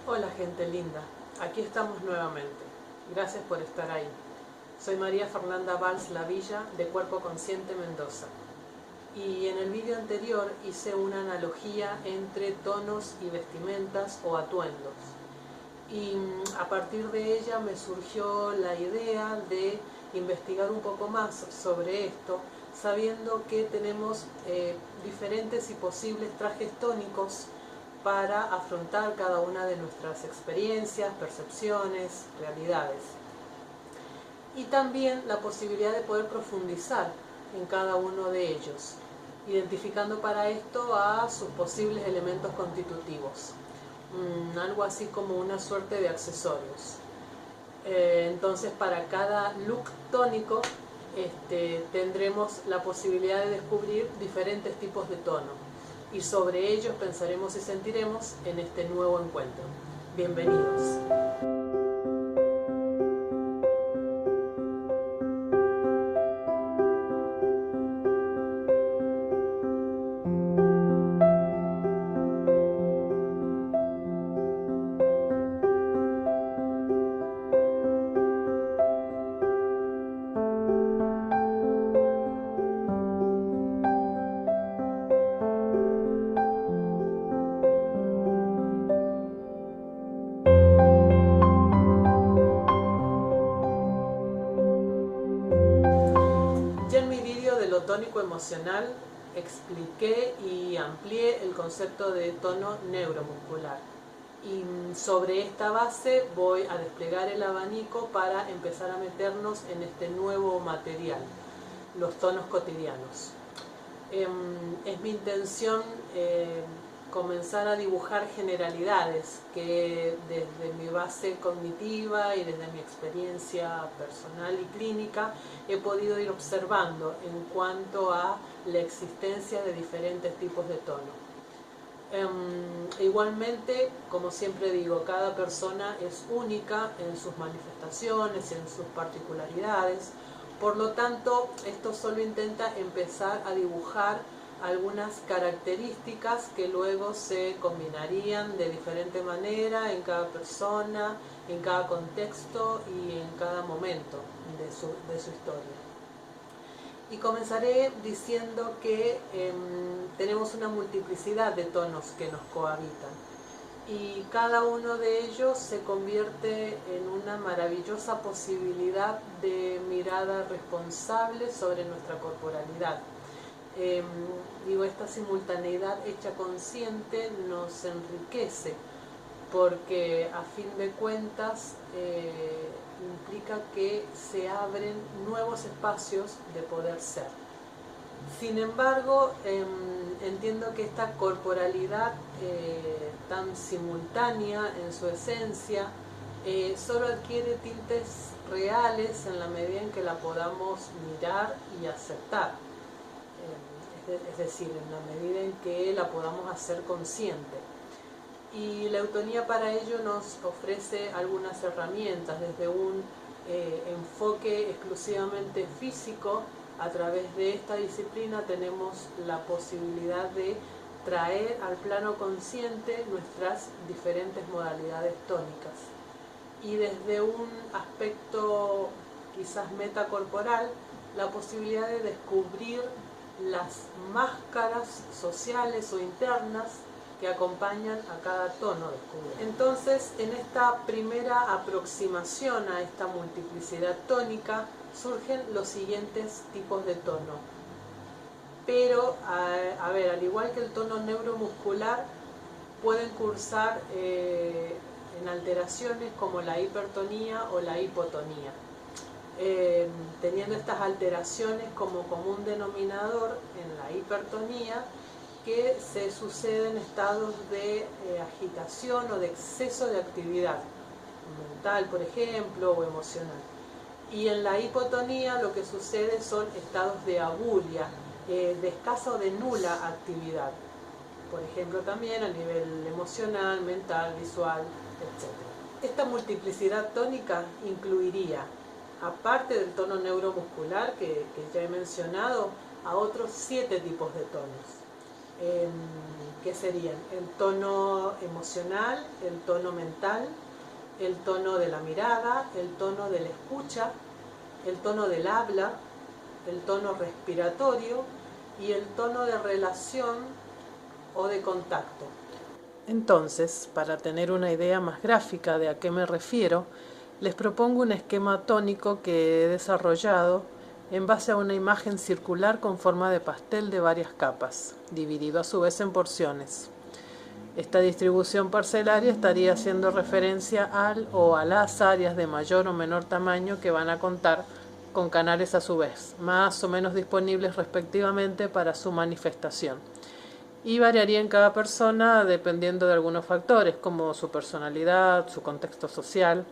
Hola gente linda, aquí estamos nuevamente. Gracias por estar ahí. Soy María Fernanda Valls Lavilla de Cuerpo Consciente Mendoza. Y en el vídeo anterior hice una analogía entre tonos y vestimentas o atuendos. Y a partir de ella me surgió la idea de investigar un poco más sobre esto, sabiendo que tenemos diferentes y posibles trajes tónicos para afrontar cada una de nuestras experiencias, percepciones, realidades. Y también la posibilidad de poder profundizar en cada uno de ellos, identificando para esto a sus posibles elementos constitutivos, algo así como una suerte de accesorios. Entonces para cada look tónico tendremos la posibilidad de descubrir diferentes tipos de tono y sobre ellos pensaremos y sentiremos en este nuevo encuentro. Bienvenidos. Ya en mi vídeo de lo tónico emocional expliqué y amplié el concepto de tono neuromuscular. Y sobre esta base voy a desplegar el abanico para empezar a meternos en este nuevo material, los tonos cotidianos. Es mi intención comenzar a dibujar generalidades que desde mi base cognitiva y desde mi experiencia personal y clínica he podido ir observando en cuanto a la existencia de diferentes tipos de tono. Igualmente, como siempre digo, cada persona es única en sus manifestaciones, en sus particularidades. Por lo tanto, esto solo intenta empezar a dibujar algunas características que luego se combinarían de diferente manera en cada persona, en cada contexto y en cada momento de su historia. Y comenzaré diciendo que tenemos una multiplicidad de tonos que nos cohabitan y cada uno de ellos se convierte en una maravillosa posibilidad de mirada responsable sobre nuestra corporalidad. Esta simultaneidad hecha consciente nos enriquece porque a fin de cuentas implica que se abren nuevos espacios de poder ser. Sin embargo, entiendo que esta corporalidad tan simultánea en su esencia solo adquiere tintes reales en la medida en que la podamos mirar y aceptar. Es decir, en la medida en que la podamos hacer consciente. Y la eutonía para ello nos ofrece algunas herramientas, desde un enfoque exclusivamente físico. A través de esta disciplina tenemos la posibilidad de traer al plano consciente nuestras diferentes modalidades tónicas. Y desde un aspecto quizás metacorporal, la posibilidad de descubrir las máscaras sociales o internas que acompañan a cada tono descubierto. Entonces, en esta primera aproximación a esta multiplicidad tónica surgen los siguientes tipos de tono. Pero, al igual que el tono neuromuscular, pueden cursar en alteraciones como la hipertonía o la hipotonía. Teniendo estas alteraciones como común denominador en la hipertonía, que se suceden estados de agitación o de exceso de actividad mental, por ejemplo, o emocional. Y en la hipotonía lo que sucede son estados de abulia, de escasa o de nula actividad. Por ejemplo, también a nivel emocional, mental, visual, etc. Esta multiplicidad tónica incluiría, aparte del tono neuromuscular que ya he mencionado, a otros 7 tipos de tonos. ¿Qué serían? El tono emocional, el tono mental, el tono de la mirada, el tono de la escucha, el tono del habla, el tono respiratorio y el tono de relación o de contacto. Entonces, para tener una idea más gráfica de a qué me refiero, les propongo un esquema tónico que he desarrollado en base a una imagen circular con forma de pastel de varias capas, dividido a su vez en porciones. Esta distribución parcelaria estaría haciendo referencia al o a las áreas de mayor o menor tamaño que van a contar con canales a su vez, más o menos disponibles respectivamente para su manifestación. Y variaría en cada persona dependiendo de algunos factores, como su personalidad, su contexto social.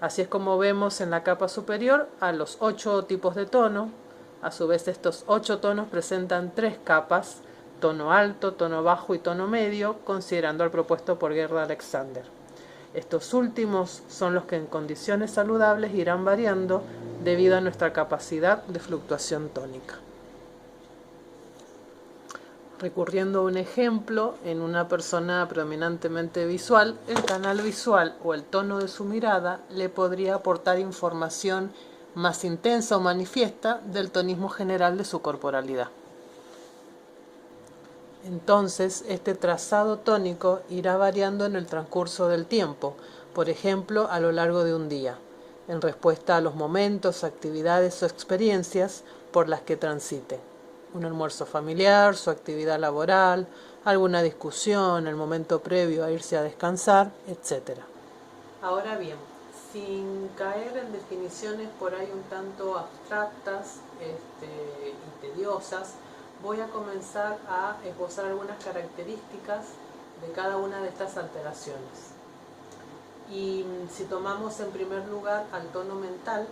Así es como vemos en la capa superior a los 8 tipos de tono. A su vez estos 8 tonos presentan 3 capas, tono alto, tono bajo y tono medio, considerando al propuesto por Gerda Alexander. Estos últimos son los que en condiciones saludables irán variando debido a nuestra capacidad de fluctuación tónica. Recurriendo a un ejemplo, en una persona predominantemente visual, el canal visual o el tono de su mirada le podría aportar información más intensa o manifiesta del tonismo general de su corporalidad. Entonces, este trazado tónico irá variando en el transcurso del tiempo, por ejemplo, a lo largo de un día, en respuesta a los momentos, actividades o experiencias por las que transite. Un almuerzo familiar, su actividad laboral, alguna discusión, el momento previo a irse a descansar, etc. Ahora bien, sin caer en definiciones por ahí un tanto abstractas y tediosas, voy a comenzar a esbozar algunas características de cada una de estas alteraciones. Y si tomamos en primer lugar al tono mental,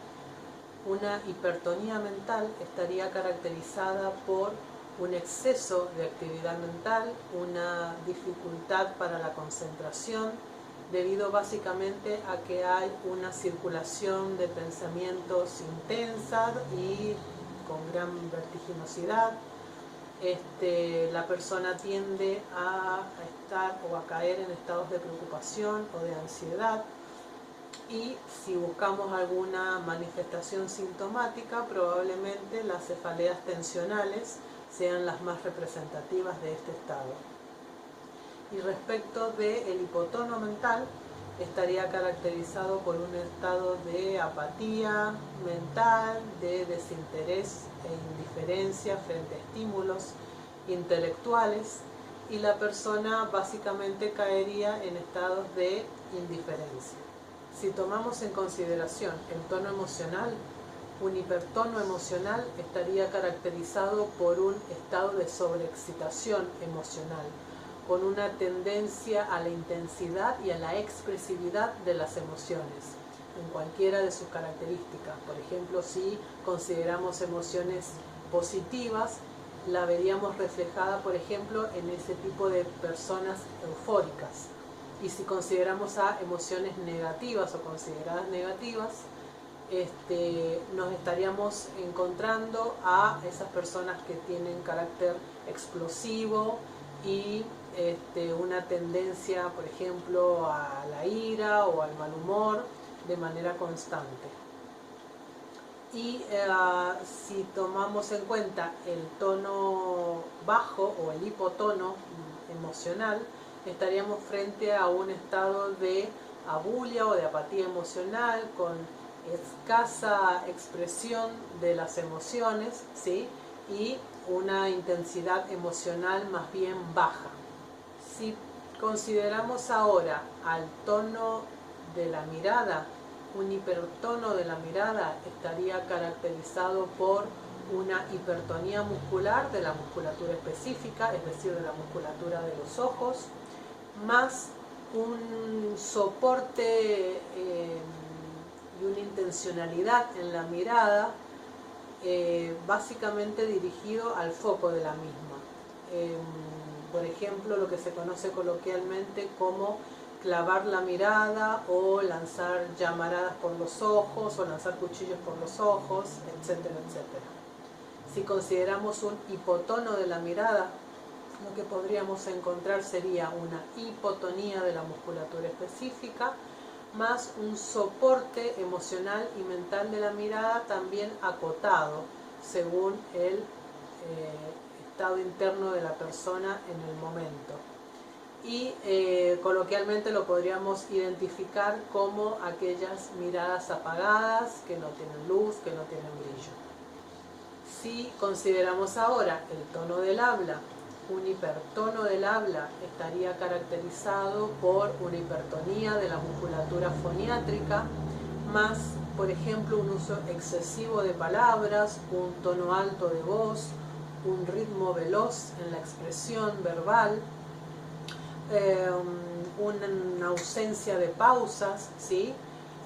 una hipertonía mental estaría caracterizada por un exceso de actividad mental, una dificultad para la concentración, debido básicamente a que hay una circulación de pensamientos intensa y con gran vertiginosidad. La persona tiende a estar o a caer en estados de preocupación o de ansiedad. Y si buscamos alguna manifestación sintomática, probablemente las cefaleas tensionales sean las más representativas de este estado. Y respecto del hipotono mental, estaría caracterizado por un estado de apatía mental, de desinterés e indiferencia frente a estímulos intelectuales, y la persona básicamente caería en estados de indiferencia. Si tomamos en consideración el tono emocional, un hipertono emocional estaría caracterizado por un estado de sobreexcitación emocional, con una tendencia a la intensidad y a la expresividad de las emociones, en cualquiera de sus características. Por ejemplo, si consideramos emociones positivas, la veríamos reflejada, por ejemplo, en ese tipo de personas eufóricas. Y si consideramos a emociones negativas o consideradas negativas, nos estaríamos encontrando a esas personas que tienen carácter explosivo y una tendencia, por ejemplo, a la ira o al mal humor de manera constante. Y si tomamos en cuenta el tono bajo o el hipotono emocional, estaríamos frente a un estado de abulia o de apatía emocional con escasa expresión de las emociones, ¿sí? Y una intensidad emocional más bien baja. Si consideramos ahora al tono de la mirada, un hipertono de la mirada estaría caracterizado por una hipertonía muscular de la musculatura específica, es decir, de la musculatura de los ojos, más un soporte y una intencionalidad en la mirada, básicamente dirigido al foco de la misma. Por ejemplo, lo que se conoce coloquialmente como clavar la mirada o lanzar llamaradas por los ojos o lanzar cuchillos por los ojos, etcétera, etcétera. Si consideramos un hipotono de la mirada, lo que podríamos encontrar sería una hipotonía de la musculatura específica, más un soporte emocional y mental de la mirada también acotado, según el estado interno de la persona en el momento. Y coloquialmente lo podríamos identificar como aquellas miradas apagadas, que no tienen luz, que no tienen brillo. Si consideramos ahora el tono del habla, un hipertono del habla estaría caracterizado por una hipertonía de la musculatura foniátrica, más, por ejemplo, un uso excesivo de palabras, un tono alto de voz, un ritmo veloz en la expresión verbal, una ausencia de pausas, ¿sí?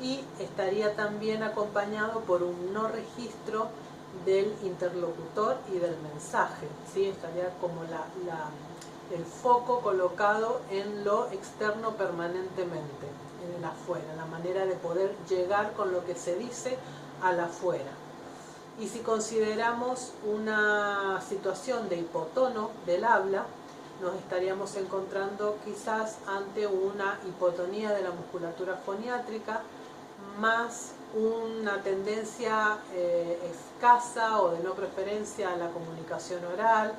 Y estaría también acompañado por un no registro del interlocutor y del mensaje, ¿sí? Estaría como el foco colocado en lo externo permanentemente, en el afuera, la manera de poder llegar con lo que se dice al afuera. Y si consideramos una situación de hipotono del habla, nos estaríamos encontrando quizás ante una hipotonía de la musculatura foniátrica, más una tendencia escasa o de no preferencia a la comunicación oral,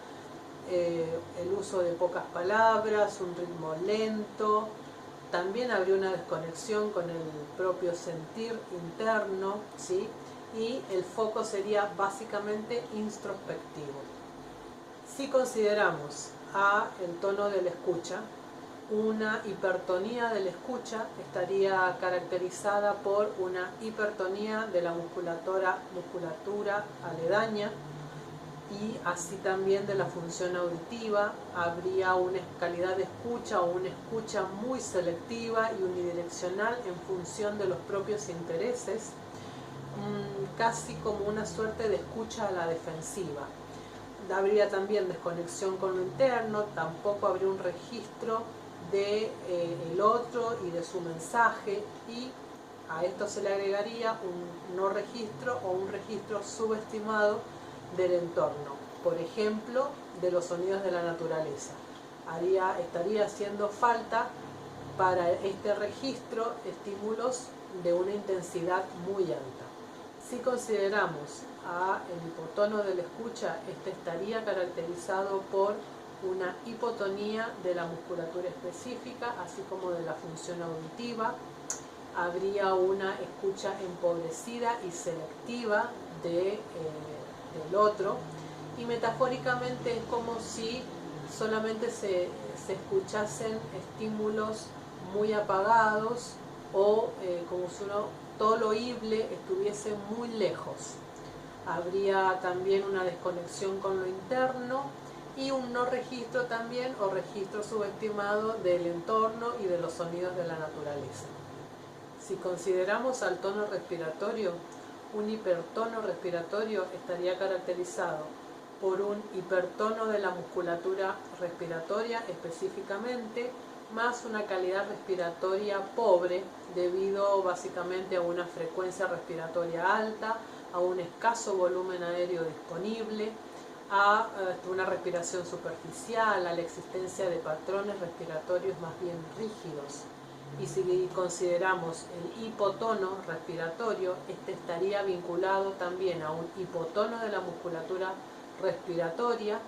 el uso de pocas palabras, un ritmo lento. También habría una desconexión con el propio sentir interno, ¿sí? Y el foco sería básicamente introspectivo. Si consideramos el tono de la escucha, una hipertonía de la escucha estaría caracterizada por una hipertonía de la musculatura aledaña y así también de la función auditiva. Habría una calidad de escucha o una escucha muy selectiva y unidireccional en función de los propios intereses, casi como una suerte de escucha a la defensiva. Habría también desconexión con lo interno, tampoco habría un registro del otro y de su mensaje, y a esto se le agregaría un no registro o un registro subestimado del entorno, por ejemplo, de los sonidos de la naturaleza. Estaría haciendo falta para este registro estímulos de una intensidad muy alta. Si consideramos el hipotono de la escucha, este estaría caracterizado por una hipotonía de la musculatura específica, así como de la función auditiva. Habría una escucha empobrecida y selectiva del otro, y metafóricamente es como si solamente se escuchasen estímulos muy apagados o como si todo lo oíble estuviese muy lejos. Habría también una desconexión con lo interno y un no registro también o registro subestimado del entorno y de los sonidos de la naturaleza. Si consideramos al tono respiratorio, un hipertono respiratorio estaría caracterizado por un hipertono de la musculatura respiratoria específicamente, más una calidad respiratoria pobre debido básicamente a una frecuencia respiratoria alta, a un escaso volumen aéreo disponible, a una respiración superficial, a la existencia de patrones respiratorios más bien rígidos. Y si consideramos el hipotono respiratorio, este estaría vinculado también a un hipotono de la musculatura respiratoria.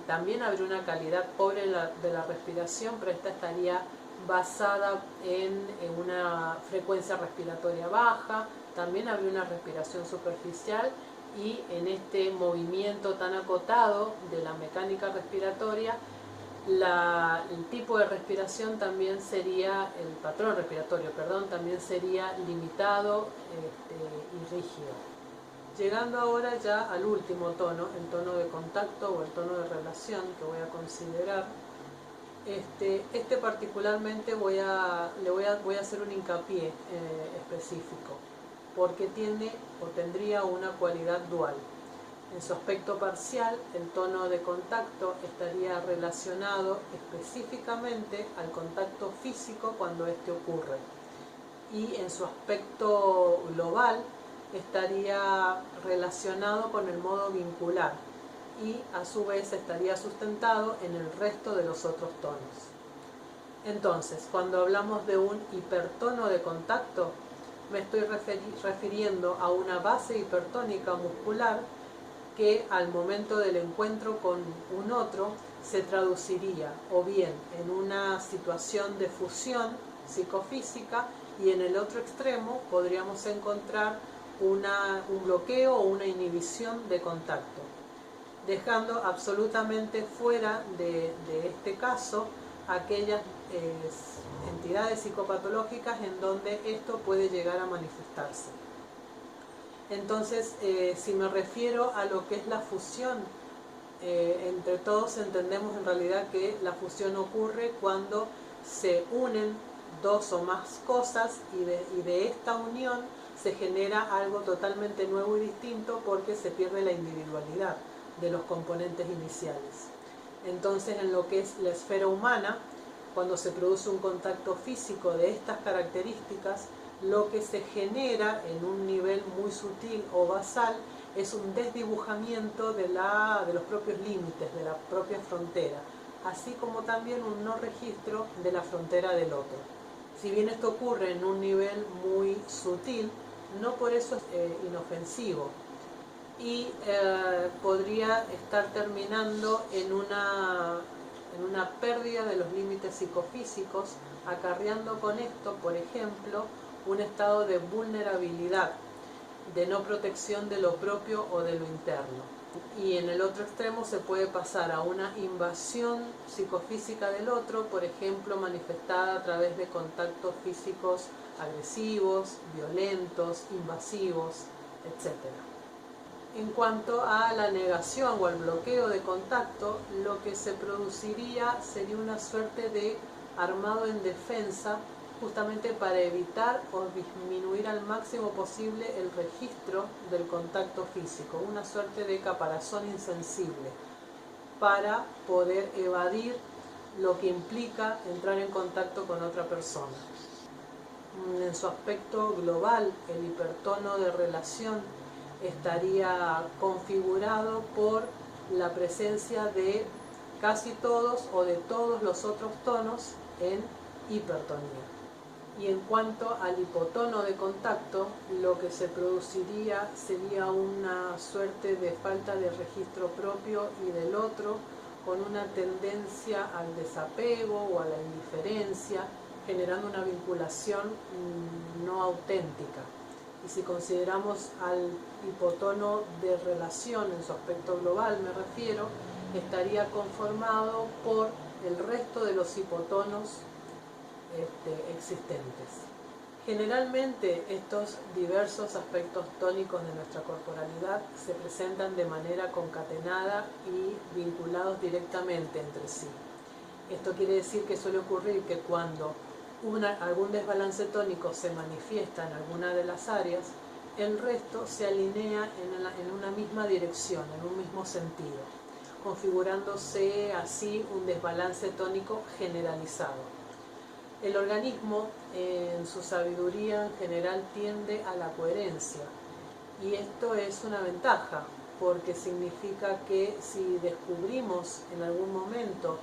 También habría una calidad pobre de la respiración, pero esta estaría basada en una frecuencia respiratoria baja. También habría una respiración superficial, y en este movimiento tan acotado de la mecánica respiratoria, el tipo de respiración también sería, el patrón respiratorio, perdón, también sería limitado y rígido. Llegando ahora ya al último tono, el tono de contacto o el tono de relación que voy a considerar. Este particularmente voy a hacer un hincapié específico, porque tiene o tendría una cualidad dual. En su aspecto parcial, el tono de contacto estaría relacionado específicamente al contacto físico cuando éste ocurre, y en su aspecto global estaría relacionado con el modo vincular y a su vez estaría sustentado en el resto de los otros tonos. Entonces, cuando hablamos de un hipertono de contacto, me estoy refiriendo a una base hipertónica muscular que al momento del encuentro con un otro se traduciría o bien en una situación de fusión psicofísica, y en el otro extremo podríamos encontrar un bloqueo o una inhibición de contacto, dejando absolutamente fuera de este caso aquellas entidades psicopatológicas en donde esto puede llegar a manifestarse. Entonces, si me refiero a lo que es la fusión, entre todos entendemos en realidad que la fusión ocurre cuando se unen dos o más cosas y de esta unión se genera algo totalmente nuevo y distinto, porque se pierde la individualidad de los componentes iniciales. Entonces, en lo que es la esfera humana, cuando se produce un contacto físico de estas características, lo que se genera en un nivel muy sutil o basal es un desdibujamiento de los propios límites, de la propia frontera, así como también un no registro de la frontera del otro. Si bien esto ocurre en un nivel muy sutil, no por eso es inofensivo, y podría estar terminando en una pérdida de los límites psicofísicos, acarreando con esto, por ejemplo, un estado de vulnerabilidad, de no protección de lo propio o de lo interno. Y en el otro extremo se puede pasar a una invasión psicofísica del otro, por ejemplo, manifestada a través de contactos físicos agresivos, violentos, invasivos, etc. En cuanto a la negación o al bloqueo de contacto, lo que se produciría sería una suerte de armado en defensa, justamente para evitar o disminuir al máximo posible el registro del contacto físico, una suerte de caparazón insensible, para poder evadir lo que implica entrar en contacto con otra persona. En su aspecto global, el hipertono de relación estaría configurado por la presencia de casi todos o de todos los otros tonos en hipertonía. Y en cuanto al hipotono de contacto, lo que se produciría sería una suerte de falta de registro propio y del otro, con una tendencia al desapego o a la indiferencia, generando una vinculación no auténtica. Y si consideramos al hipotono de relación en su aspecto global, me refiero, estaría conformado por el resto de los hipotonos existentes. Generalmente estos diversos aspectos tónicos de nuestra corporalidad se presentan de manera concatenada y vinculados directamente entre sí. Esto quiere decir que suele ocurrir que cuando algún desbalance tónico se manifiesta en alguna de las áreas, el resto se alinea en una misma dirección, en un mismo sentido, configurándose así un desbalance tónico generalizado. El organismo, en su sabiduría en general, tiende a la coherencia, y esto es una ventaja, porque significa que si descubrimos en algún momento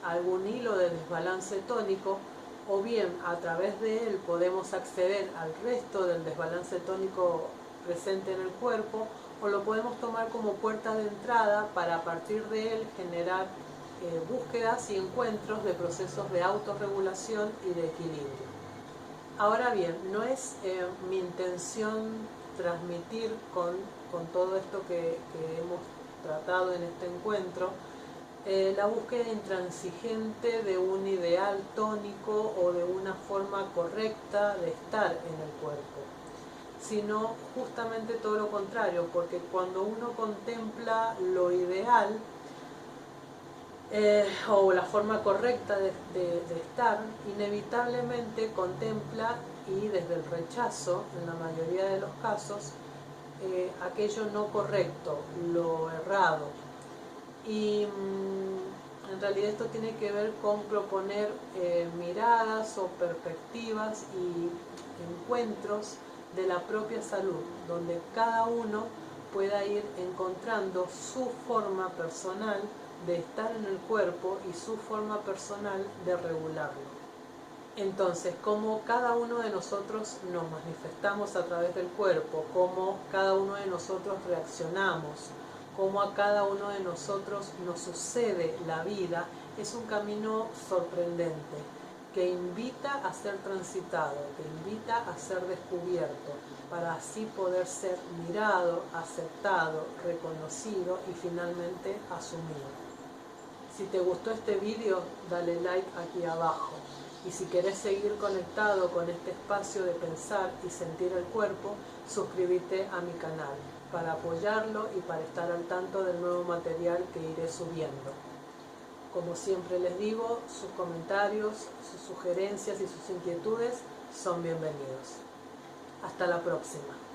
algún hilo de desbalance tónico, o bien a través de él podemos acceder al resto del desbalance tónico presente en el cuerpo, o lo podemos tomar como puerta de entrada para a partir de él generar búsquedas y encuentros de procesos de autorregulación y de equilibrio. Ahora bien, no es mi intención transmitir con todo esto que hemos tratado en este encuentro la búsqueda intransigente de un ideal tónico o de una forma correcta de estar en el cuerpo, sino justamente todo lo contrario, porque cuando uno contempla lo ideal o la forma correcta de estar, inevitablemente contempla, y desde el rechazo, en la mayoría de los casos, aquello no correcto, lo errado. Y en realidad esto tiene que ver con proponer miradas o perspectivas y encuentros de la propia salud, donde cada uno pueda ir encontrando su forma personal de estar en el cuerpo y su forma personal de regularlo. Entonces, cómo cada uno de nosotros nos manifestamos a través del cuerpo, cómo cada uno de nosotros reaccionamos, cómo a cada uno de nosotros nos sucede la vida, es un camino sorprendente que invita a ser transitado, que invita a ser descubierto, para así poder ser mirado, aceptado, reconocido y finalmente asumido. Si te gustó este vídeo, dale like aquí abajo. Y si querés seguir conectado con este espacio de pensar y sentir el cuerpo, suscríbete a mi canal para apoyarlo y para estar al tanto del nuevo material que iré subiendo. Como siempre les digo, sus comentarios, sus sugerencias y sus inquietudes son bienvenidos. Hasta la próxima.